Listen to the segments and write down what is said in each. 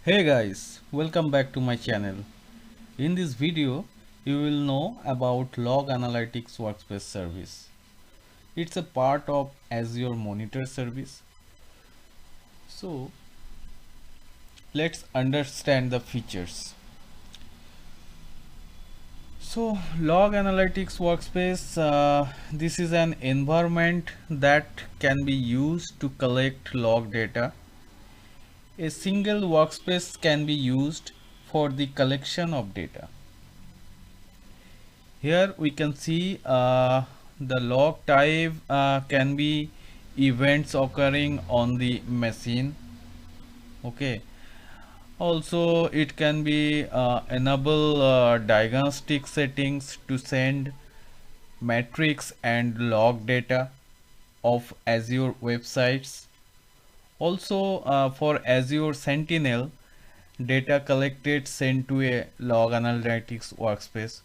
Hey guys, welcome back to my channel. In this video, you will know about Log Analytics Workspace service. It's a part of Azure Monitor service. So, let's understand the features. So, Log Analytics Workspace, this is an environment that can be used to collect log data. A single workspace can be used for the collection of data. Here we can see the log type can be events occurring on the machine. Okay, also it can be enable diagnostic settings to send metrics and log data of Azure websites. Also for Azure Sentinel, data collected sent to a log analytics workspace.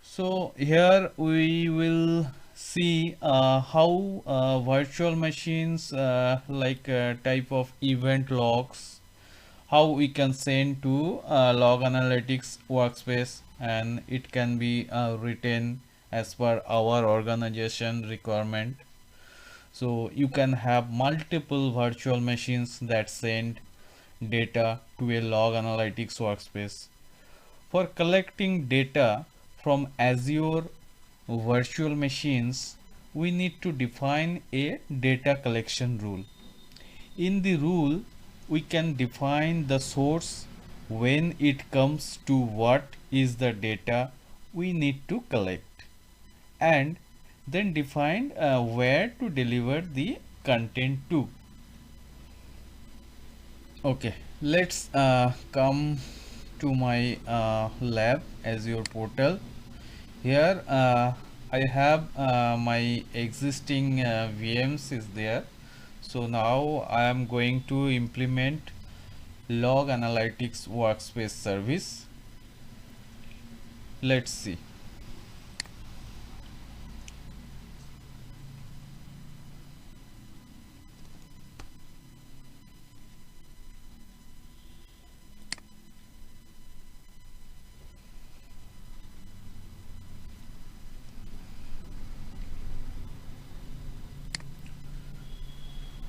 So here we will see how virtual machines like type of event logs, how we can send to log analytics workspace, and it can be written as per our organization requirement. So you can have multiple virtual machines that send data to a log analytics workspace. For collecting data from Azure virtual machines, we need to define a data collection rule. In the rule, we can define the source when it comes to what is the data we need to collect, and then define where to deliver the content to. Okay, let's come to my lab Azure portal. Here I have my existing VMs is there. So now I am going to implement Log Analytics Workspace service. Let's see.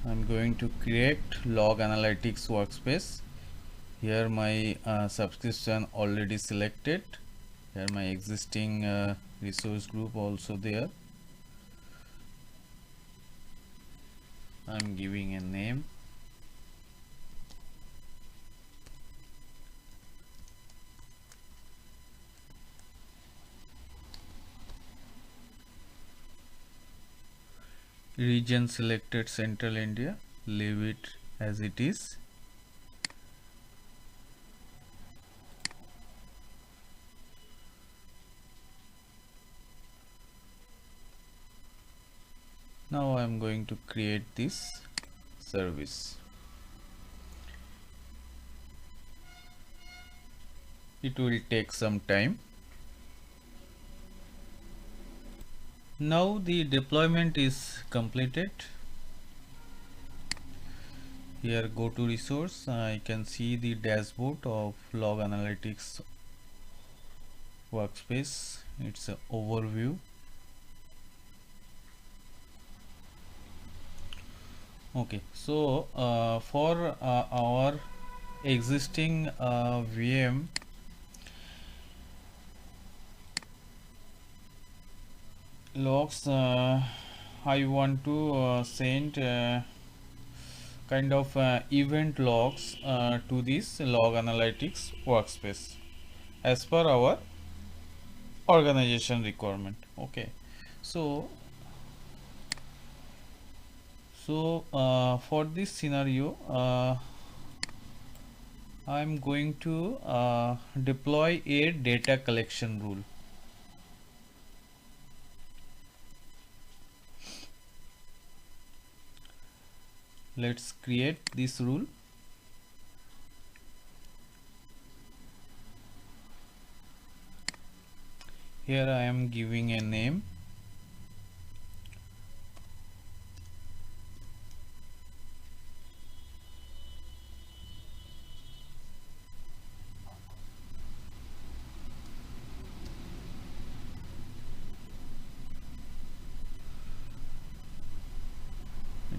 I'm going to create Log Analytics Workspace. Here my subscription already selected. Here my existing resource group also there. I'm giving a name. Region selected Central India. Leave it as it is. Now I'm going to create this service. It will take some time. Now the deployment is completed. Here go to resource. I can see the dashboard of Log Analytics Workspace. It's an overview. Okay, so for our existing VM, logs, I want to send kind of event logs to this Log Analytics Workspace as per our organization requirement. Okay, so for this scenario, I'm going to deploy a data collection rule. Let's create this rule. Here I am giving a name.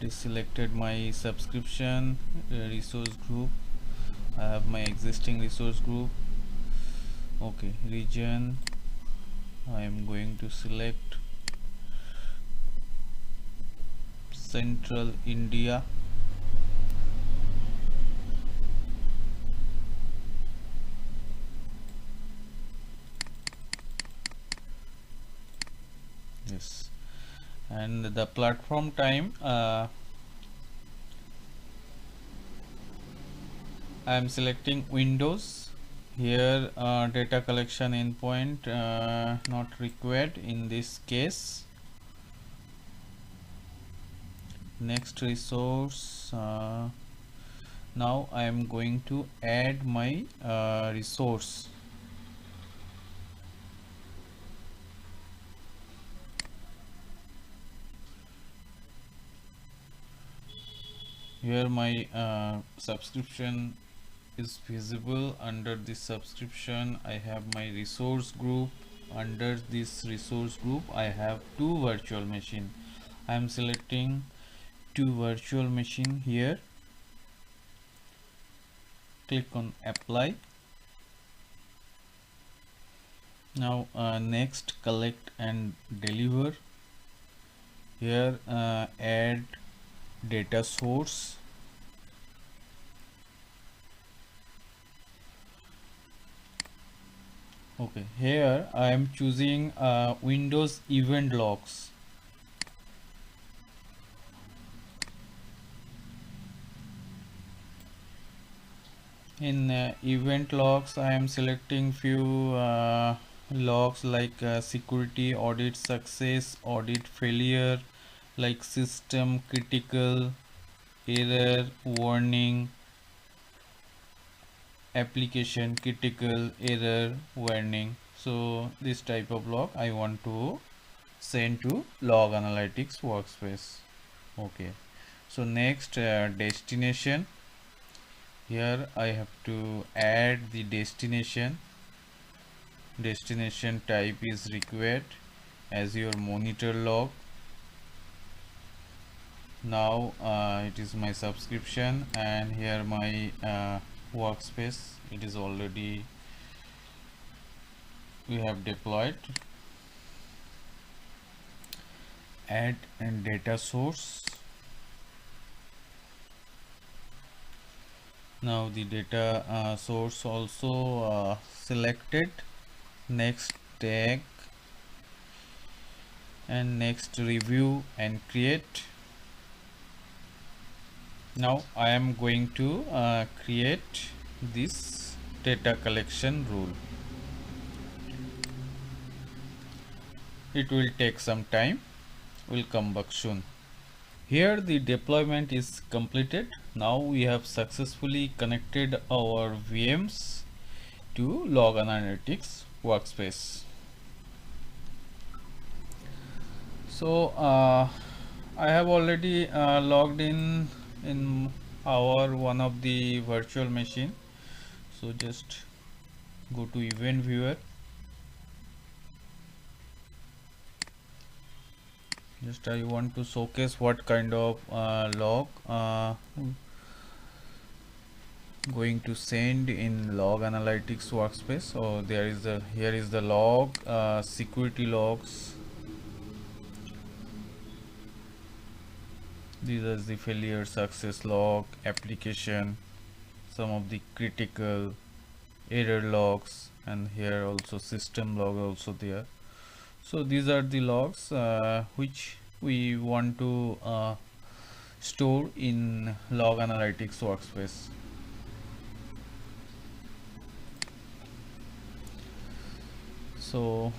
already selected my subscription resource group. I have my existing resource group. Okay, region, I am going to select Central India. Yes, and the platform time, I am selecting Windows. Here data collection endpoint not required in this case. Next resource, now I am going to add my resource. Here my subscription is visible. Under this subscription I have my resource group. Under this resource group I have two virtual machine. I am selecting two virtual machine here. Click on apply. Now next collect and deliver. Here add data source. Okay, here I am choosing Windows event logs. In event logs I am selecting few logs like security, audit success, audit failure, like system critical, error warning, application critical, error warning. So this type of log I want to send to Log Analytics Workspace. Okay, so next destination. Here I have to add the destination. Destination type is required as your monitor log. Now it is my subscription, and here my workspace, it is already we have deployed. Add and data source. Now the data source also selected. Next tag and next review and create. Now I am going to create this data collection rule. It will take some time. We'll come back soon. Here the deployment is completed. Now we have successfully connected our VMs to Log Analytics Workspace. So I have already logged in our one of the virtual machine. So just go to event viewer. Just I want to showcase what kind of log going to send in Log Analytics Workspace. So there is the here is the log, security logs. These are the failure success log, application, some of the critical error logs, and here also system log also there. So these are the logs which we want to store in Log Analytics Workspace. So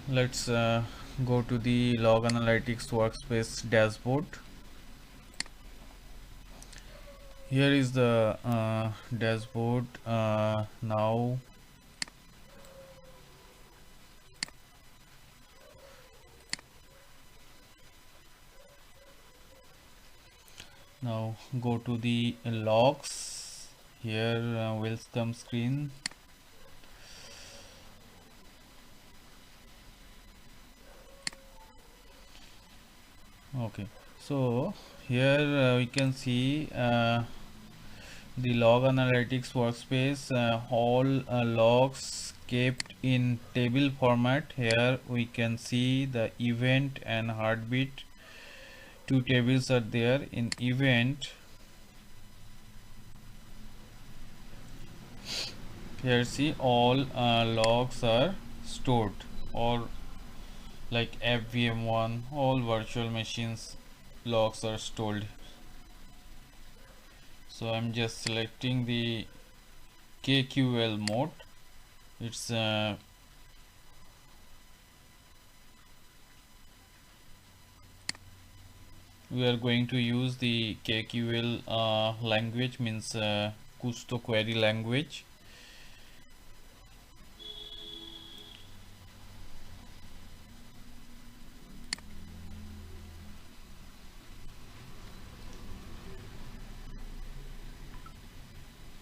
let's go to the Log Analytics Workspace dashboard. Here is the dashboard. Now go to the logs. Here welcome screen. Okay, so here we can see the log analytics workspace, all logs kept in table format. Here we can see the event and heartbeat. Two tables are there. In event, here see all logs are stored, or like FVM1, all virtual machines logs are stored. So I'm just selecting the KQL mode. It's we are going to use the KQL language, means Kusto query language.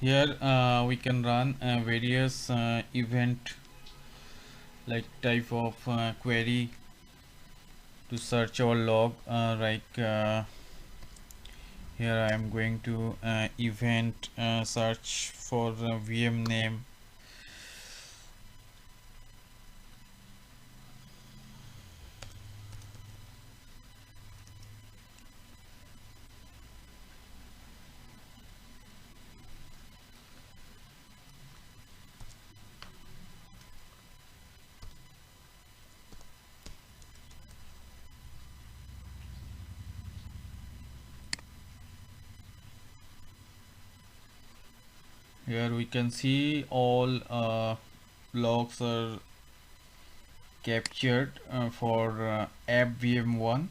Here we can run various event like type of query to search our log, here I am going to event search for VM name. Here we can see all logs are captured for app VM1.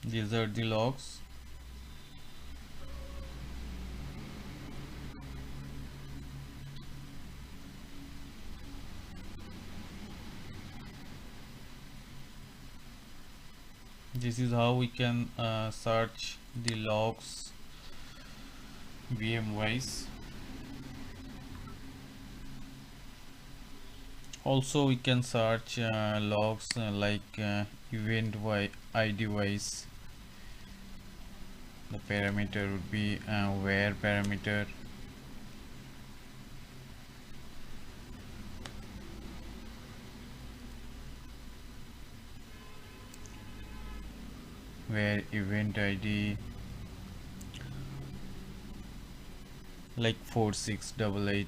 These are the logs. This is how we can search the logs VM wise. Also we can search logs event ID wise. The parameter would be where parameter. Where event ID like 4688.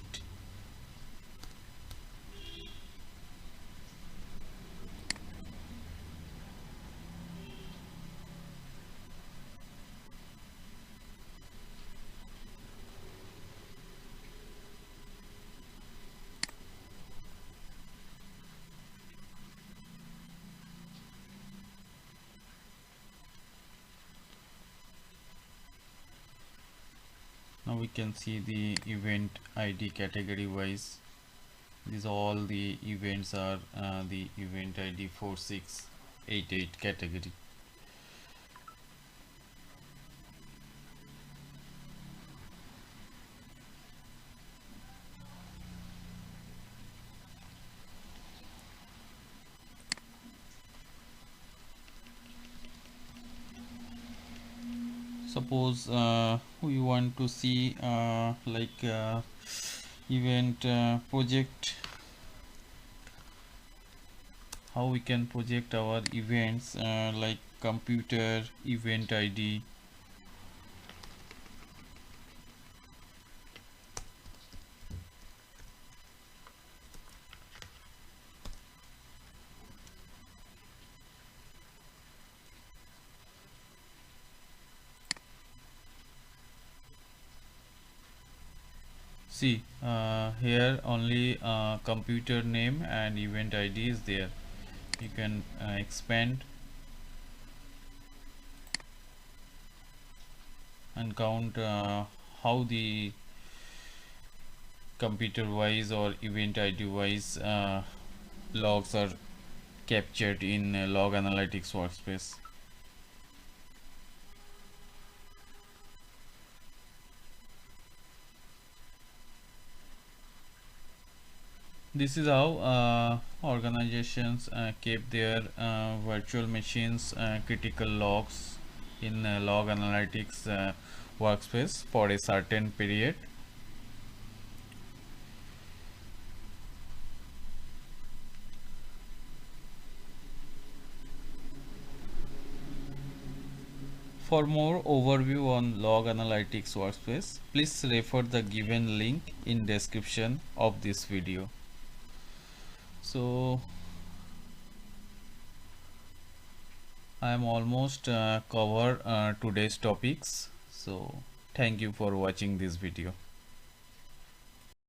Now we can see the event ID category wise. These all the events are the event ID 4688 category. Suppose we want to see event project, how we can project our events like computer event ID. See here only computer name and event ID is there. You can expand and count how the computer wise or event ID wise logs are captured in Log Analytics Workspace. This is how organizations keep their virtual machines critical logs in Log Analytics Workspace for a certain period. For more overview on Log Analytics Workspace, please refer the given link in description of this video. So I am almost cover today's topics. So thank you for watching this video.